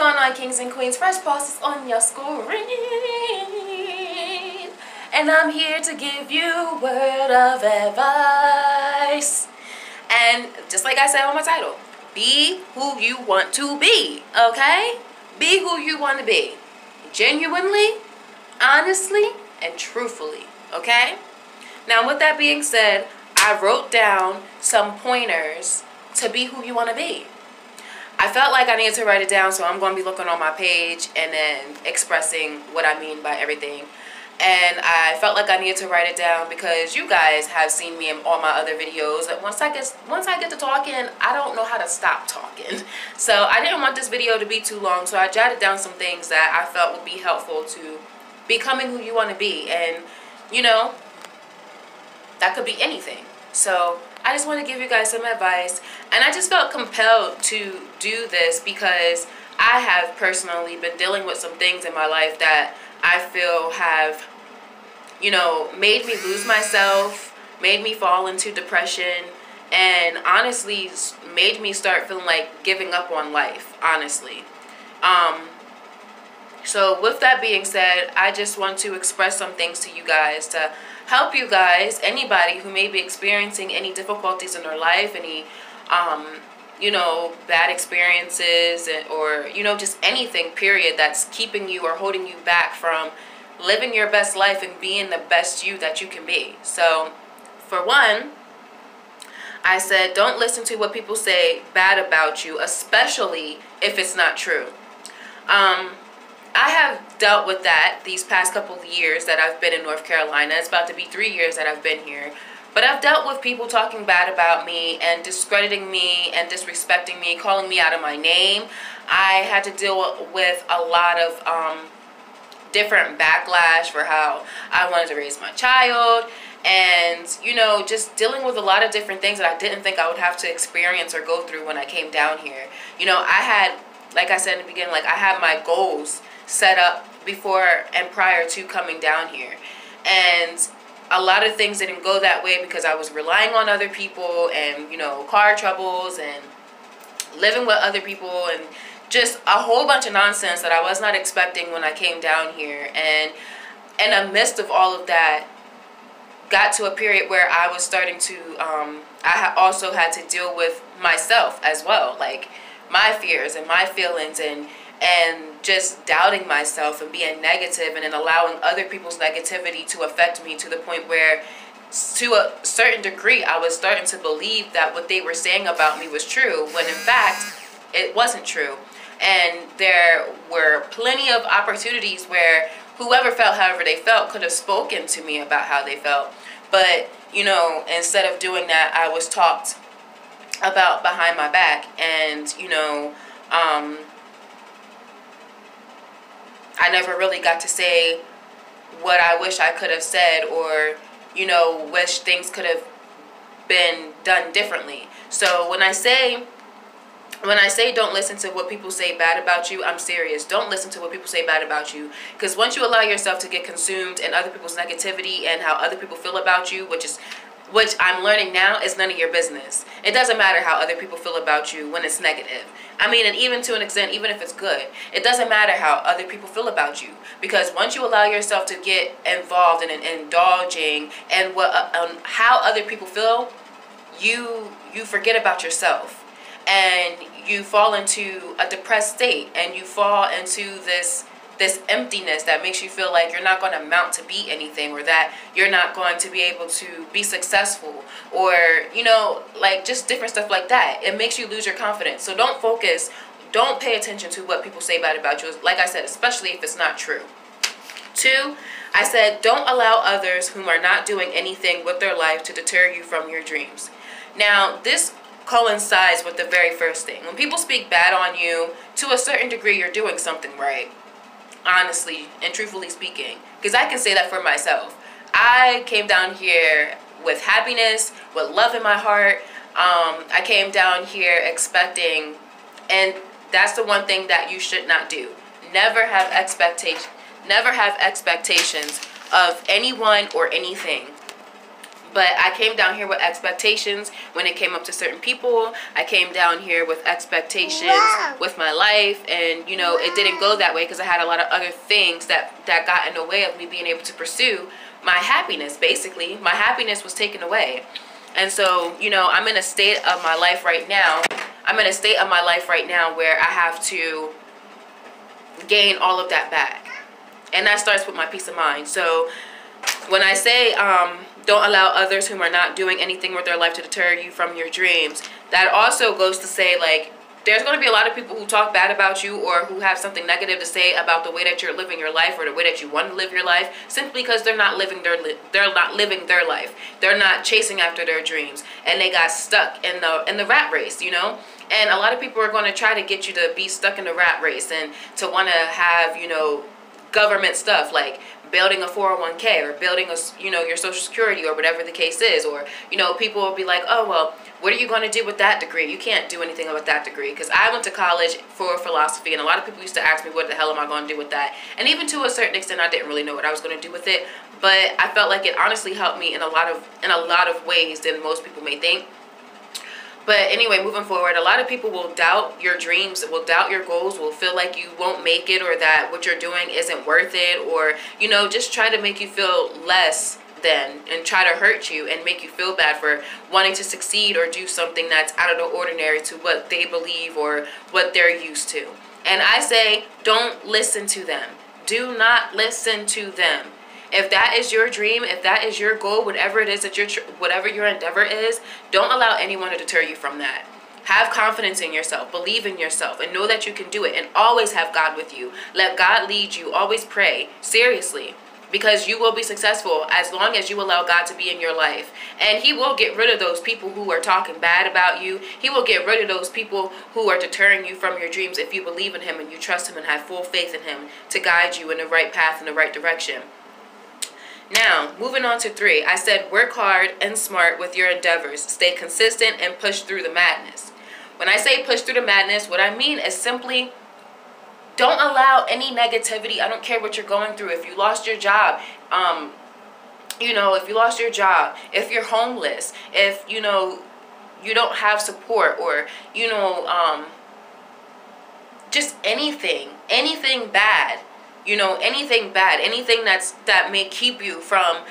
going on, kings and queens? Fresh Pulse is on your screen, and I'm here to give you word of advice. And just like I said on my title, be who you want to be, okay? Be who you want to be. Genuinely, honestly, and truthfully, okay? Now, with that being said, I wrote down some pointers to be who you want to be. I felt like I needed to write it down, so I'm going to be looking on my page and then expressing what I mean by everything. And I felt like I needed to write it down because you guys have seen me in all my other videos. Once I get to talking, I don't know how to stop talking. So I didn't want this video to be too long, so I jotted down some things that I felt would be helpful to becoming who you want to be. And, you know, that could be anything. So I just want to give you guys some advice, and I just felt compelled to do this because I have personally been dealing with some things in my life that I feel have, you know, made me lose myself, made me fall into depression, and honestly made me start feeling like giving up on life, honestly. So with that being said, I just want to express some things to you guys to help you guys, anybody who may be experiencing any difficulties in their life, any, you know, bad experiences, or, you know, just anything, period, that's keeping you or holding you back from living your best life and being the best you that you can be. So, for one, I said, don't listen to what people say bad about you, especially if it's not true. I have dealt with that these past couple of years that I've been in North Carolina. It's about to be 3 years that I've been here. But I've dealt with people talking bad about me and discrediting me and disrespecting me, calling me out of my name. I had to deal with a lot of different backlash for how I wanted to raise my child. And, you know, just dealing with a lot of different things that I didn't think I would have to experience or go through when I came down here. You know, I had, like I said in the beginning, like I had my goals set up before and prior to coming down here, and a lot of things didn't go that way because I was relying on other people, and, you know, car troubles and living with other people and just a whole bunch of nonsense that I was not expecting when I came down here. And in the midst of all of that, got to a period where I was starting to I also had to deal with myself as well, like my fears and my feelings, and just doubting myself and being negative, and then allowing other people's negativity to affect me to the point where, to a certain degree, I was starting to believe that what they were saying about me was true, when in fact it wasn't true. And there were plenty of opportunities where whoever felt however they felt could have spoken to me about how they felt. But, you know, instead of doing that, I was talked about behind my back. And, you know, I never really got to say what I wish I could have said, or, you know, wish things could have been done differently. So when I say don't listen to what people say bad about you, I'm serious. Don't listen to what people say bad about you. Because once you allow yourself to get consumed in other people's negativity and how other people feel about you, which I'm learning now is none of your business. It doesn't matter how other people feel about you when it's negative. I mean, and even to an extent, even if it's good, it doesn't matter how other people feel about you. Because once you allow yourself to get involved in indulging and how other people feel, you forget about yourself. And you fall into a depressed state, and you fall into this emptiness that makes you feel like you're not going to amount to be anything, or that you're not going to be able to be successful, or, you know, like just different stuff like that. It makes you lose your confidence. So don't pay attention to what people say bad about you, like I said, especially if it's not true. 2, I said, don't allow others whom are not doing anything with their life to deter you from your dreams. Now, this coincides with the very first thing. When people speak bad on you, to a certain degree, you're doing something right. Honestly and truthfully speaking, because I can say that for myself. I came down here with happiness, with love in my heart. I came down here expecting, and that's the one thing that you should not do. Never have expectations of anyone or anything. But I came down here with expectations when it came up to certain people. I came down here with expectations with my life. And, you know, it didn't go that way because I had a lot of other things that got in the way of me being able to pursue my happiness, basically. My happiness was taken away. And so, you know, I'm in a state of my life right now. Where I have to gain all of that back. And that starts with my peace of mind. So when I say don't allow others whom are not doing anything with their life to deter you from your dreams, that also goes to say, like, there's going to be a lot of people who talk bad about you or who have something negative to say about the way that you're living your life or the way that you want to live your life, simply because they're not living their life. They're not chasing after their dreams, and they got stuck in the rat race, you know? And a lot of people are going to try to get you to be stuck in the rat race and to want to have, you know, government stuff like building a 401k or building your Social Security or whatever the case is. Or, you know, people will be like, oh, well, what are you going to do with that degree? You can't do anything with that degree. Because I went to college for philosophy, and a lot of people used to ask me, what the hell am I going to do with that? And even to a certain extent, I didn't really know what I was going to do with it. But I felt like it honestly helped me in a lot of ways than most people may think. But anyway, moving forward, a lot of people will doubt your dreams, will doubt your goals, will feel like you won't make it, or that what you're doing isn't worth it, or, you know, just try to make you feel less than and try to hurt you and make you feel bad for wanting to succeed or do something that's out of the ordinary to what they believe or what they're used to. And I say, don't listen to them. Do not listen to them. If that is your dream, if that is your goal, whatever it is that whatever your endeavor is, don't allow anyone to deter you from that. Have confidence in yourself, believe in yourself, and know that you can do it, and always have God with you. Let God lead you. Always pray, seriously, because you will be successful as long as you allow God to be in your life. And He will get rid of those people who are talking bad about you. He will get rid of those people who are deterring you from your dreams if you believe in Him and you trust Him and have full faith in Him to guide you in the right path, in the right direction. Now, moving on to 3, I said work hard and smart with your endeavors. Stay consistent and push through the madness. When I say push through the madness, what I mean is simply don't allow any negativity. I don't care what you're going through. If you lost your job, if you lost your job, if you're homeless, if, you know, you don't have support, or, you know, just anything bad. You know, anything bad, anything that may keep you from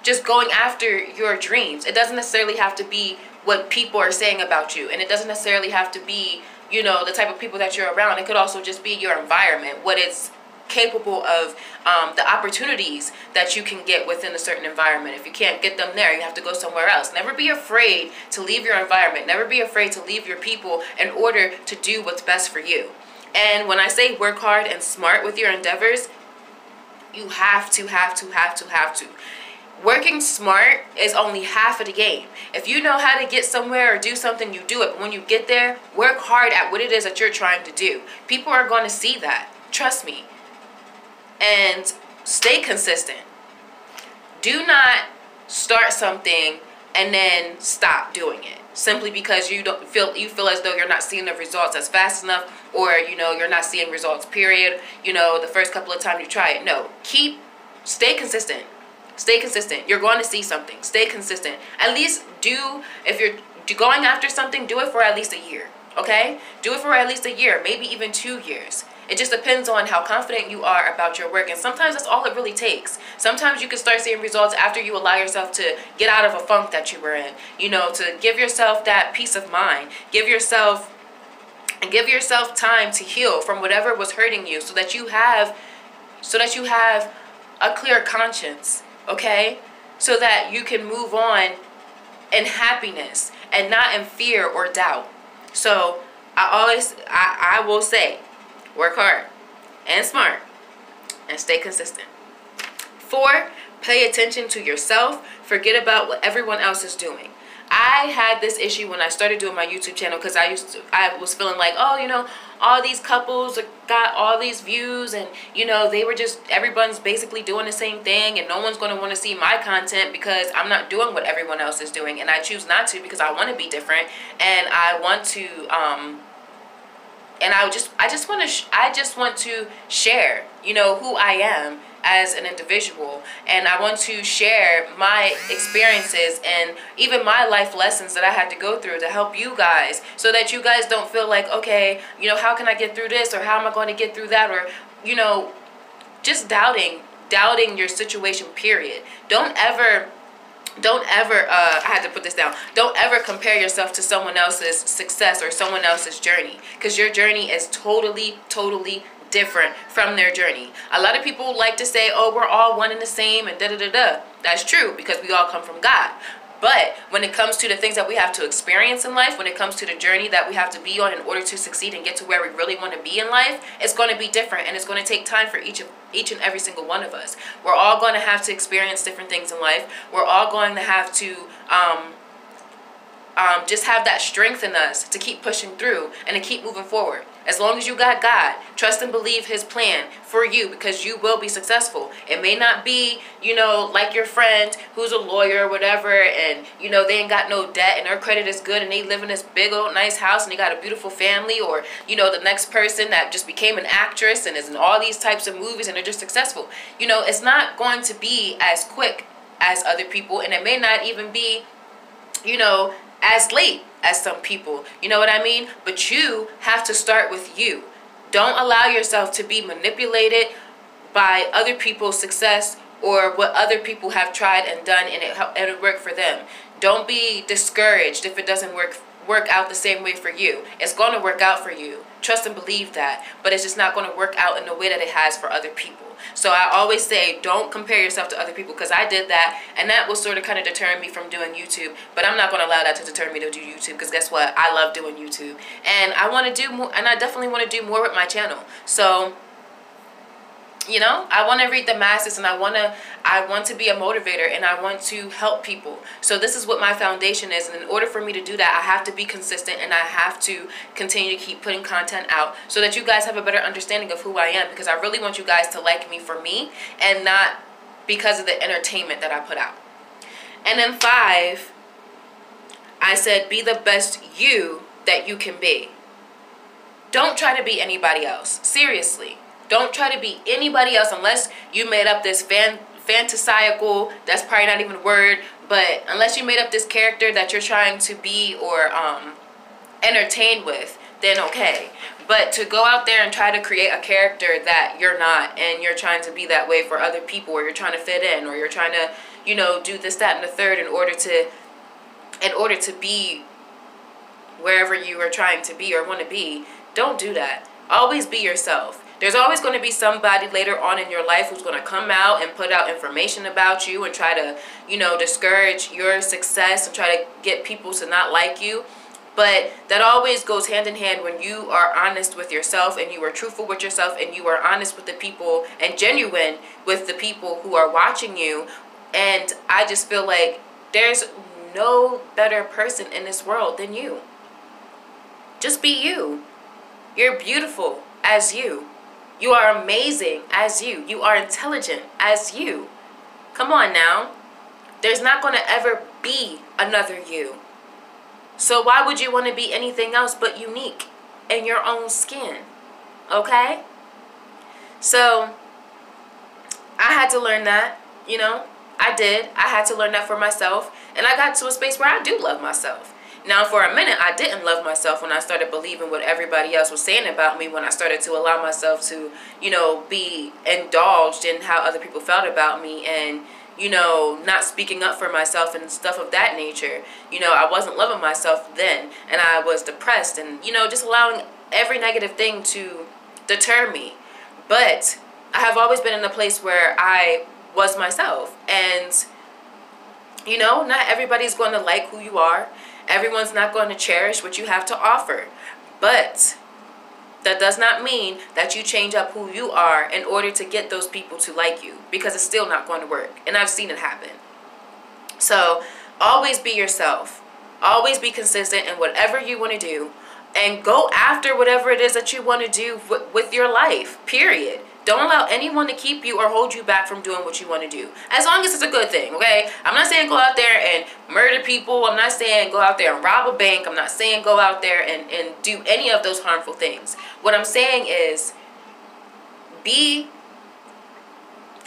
just going after your dreams. It doesn't necessarily have to be what people are saying about you, and it doesn't necessarily have to be, you know, the type of people that you're around. It could also just be your environment, what it's capable of, the opportunities that you can get within a certain environment. If you can't get them there, you have to go somewhere else. Never be afraid to leave your environment. Never be afraid to leave your people in order to do what's best for you. And when I say work hard and smart with your endeavors, you have to. Working smart is only half of the game. If you know how to get somewhere or do something, you do it. But when you get there, work hard at what it is that you're trying to do. People are going to see that. Trust me. And stay consistent. Do not start something and then stop doing it simply because you feel as though you're not seeing the results as fast enough, or, you know, you're not seeing results, period, you know, the first couple of times you try it. No, stay consistent. Stay consistent. You're going to see something. Stay consistent. At least if you're going after something, do it for at least a year, okay? Do it for at least a year, maybe even 2 years. It just depends on how confident you are about your work. And sometimes that's all it really takes. Sometimes you can start seeing results after you allow yourself to get out of a funk that you were in. You know, to give yourself that peace of mind. Give yourself time to heal from whatever was hurting you, so that you have a clear conscience, okay? So that you can move on in happiness and not in fear or doubt. So I will say, work hard and smart and stay consistent. 4, pay attention to yourself. Forget about what everyone else is doing. I had this issue when I started doing my YouTube channel, because I was feeling like, oh, you know, all these couples got all these views, and, you know, everyone's basically doing the same thing, and no one's going to want to see my content because I'm not doing what everyone else is doing, and I choose not to because I want to be different, and I want to and I just want to share, you know, who I am as an individual, and I want to share my experiences and even my life lessons that I had to go through to help you guys, so that you guys don't feel like, okay, you know, how can I get through this, or how am I going to get through that, or, you know, just doubting your situation, period. Don't ever I had to put this down. Don't ever compare yourself to someone else's success or someone else's journey, because your journey is totally different from their journey. A lot of people like to say, oh, we're all one and the same and da-da-da-da. That's true, because we all come from God. But when it comes to the things that we have to experience in life, when it comes to the journey that we have to be on in order to succeed and get to where we really want to be in life, it's going to be different, and it's going to take time for each and every single one of us. We're all going to have to experience different things in life. We're all going to have to just have that strength in us to keep pushing through and to keep moving forward. As long as you got God, trust and believe his plan for you, because you will be successful. It may not be, you know, like your friend who's a lawyer or whatever, and, you know, they ain't got no debt and their credit is good and they live in this big old nice house and they got a beautiful family, or, you know, the next person that just became an actress and is in all these types of movies and they're just successful. You know, it's not going to be as quick as other people, and it may not even be, you know, as late as some people, you know what I mean? But you have to start with you. Don't allow yourself to be manipulated by other people's success or what other people have tried and done and it worked for them. Don't be discouraged if it doesn't work out the same way for you. It's going to work out for you. Trust and believe that. But it's just not going to work out in the way that it has for other people. So I always say, don't compare yourself to other people, because I did that, and that was sort of kind of deterring me from doing YouTube. But I'm not going to allow that to deter me to do YouTube, because guess what? I love doing YouTube, and I want to do more, and I definitely want to do more with my channel. So, you know, I want to reach the masses, and I want to be a motivator, and I want to help people. So this is what my foundation is, and in order for me to do that, I have to be consistent, and I have to continue to keep putting content out so that you guys have a better understanding of who I am, because I really want you guys to like me for me and not because of the entertainment that I put out. And then 5, I said, be the best you that you can be. Don't try to be anybody else. Seriously. Don't try to be anybody else unless you made up this fantasical, that's probably not even a word, but unless you made up this character that you're trying to be or entertain with, then okay. But to go out there and try to create a character that you're not, and you're trying to be that way for other people, or you're trying to fit in, or you're trying to, you know, do this, that, and the third in order to be wherever you are trying to be or want to be, don't do that. Always be yourself. There's always going to be somebody later on in your life who's going to come out and put out information about you and try to, you know, discourage your success and try to get people to not like you. But that always goes hand in hand when you are honest with yourself and you are truthful with yourself and you are honest with the people and genuine with the people who are watching you. And I just feel like there's no better person in this world than you. Just be you. You're beautiful as you. You are amazing as you. You are intelligent as you. Come on now. There's not going to ever be another you. So why would you want to be anything else but unique in your own skin? Okay? So I had to learn that, you know. I did. I had to learn that for myself. And I got to a space where I do love myself. Now, for a minute, I didn't love myself when I started believing what everybody else was saying about me, when I started to allow myself to, you know, be indulged in how other people felt about me and, you know, not speaking up for myself and stuff of that nature. You know, I wasn't loving myself then, and I was depressed and, you know, just allowing every negative thing to deter me. But I have always been in a place where I was myself, and, you know, not everybody's going to like who you are. Everyone's not going to cherish what you have to offer. But that does not mean that you change up who you are in order to get those people to like you, because it's still not going to work. And I've seen it happen. So always be yourself. Always be consistent in whatever you want to do. And go after whatever it is that you want to do with your life, period. Don't allow anyone to keep you or hold you back from doing what you want to do. As long as it's a good thing, okay? I'm not saying go out there and murder people. I'm not saying go out there and rob a bank. I'm not saying go out there and do any of those harmful things. What I'm saying is be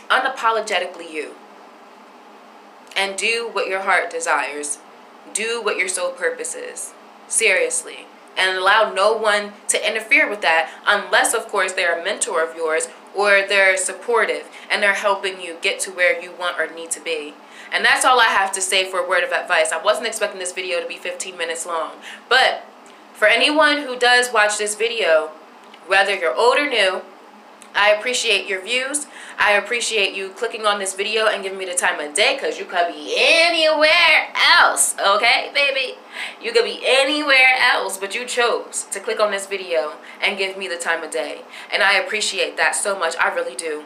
unapologetically you. And do what your heart desires. Do what your sole purpose is. Seriously. And allow no one to interfere with that, unless, of course, they're a mentor of yours or they're supportive and they're helping you get to where you want or need to be. And that's all I have to say for a word of advice. I wasn't expecting this video to be 15 minutes long. But for anyone who does watch this video, whether you're old or new, I appreciate your views. I appreciate you clicking on this video and giving me the time of day, because you could be anywhere else, okay, baby? You could be anywhere else, but you chose to click on this video and give me the time of day. And I appreciate that so much. I really do.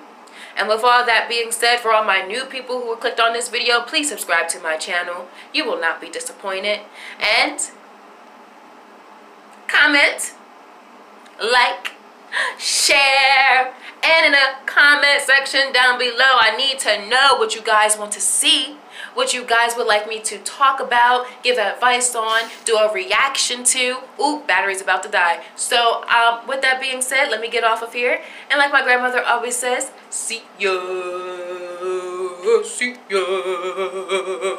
And with all that being said, for all my new people who clicked on this video, please subscribe to my channel. You will not be disappointed. And comment, like, share, and in the comment section down below, I need to know what you guys want to see, what you guys would like me to talk about, give advice on, do a reaction to. Ooh, battery's about to die. So with that being said, let me get off of here. And like my grandmother always says, see ya, see ya.